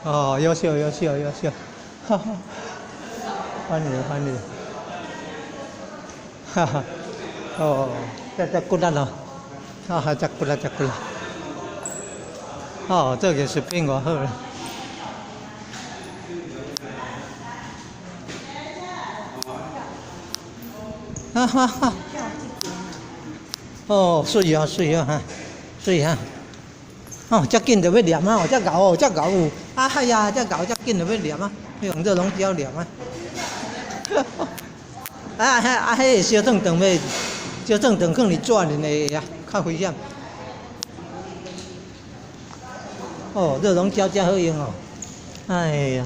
哦，优秀，哈哈，欢迎，哈哈，哦，再过来了，哈哈，再过来，哦，这个是变我好了，哈哈哈，哦，水啊，哈，水啊。哦，遮紧就要念啊！哦，遮牛哦，啊嗨呀，遮牛遮紧就要念啊！用热熔胶念啊！迄个小转转要，小转转放伫纸里的呀，较危险。哦，热熔胶真好用哦！哎呀，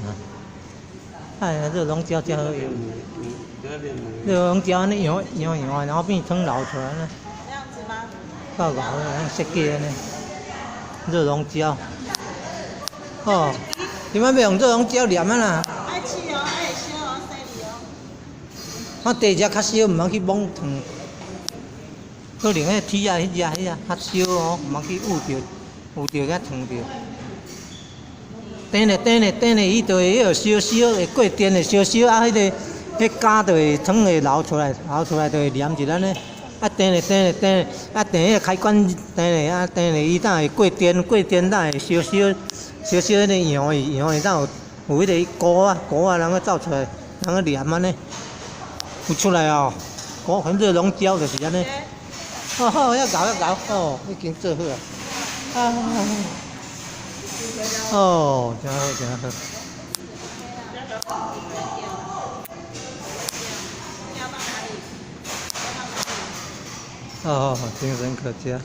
热熔胶真好用。热熔胶安尼摇，然后变汤流出来呢。这样子吗？够牛的，设计安尼。热熔胶，哦，你们要用热熔胶念啊啦。爱试哦，爱烧哦，犀利哦。我第一只较烧，唔通去猛烫。可能迄铁啊，迄只较烧哦，唔通去捂着甲烫着。等咧，伊就会烧，会过电的烧，啊，迄杆就会汤会流出来就会黏一咱咧。啊，等咧，啊，等迄个开关，等咧，伊当会过电，当会烧迄个样的，当有迄个锅啊，人个走出来，人个黏安尼，有出来哦。锅反正拢胶就是安尼。哦，要搞，哦，已经做好啊。哦，真好。哦，精神可嘉。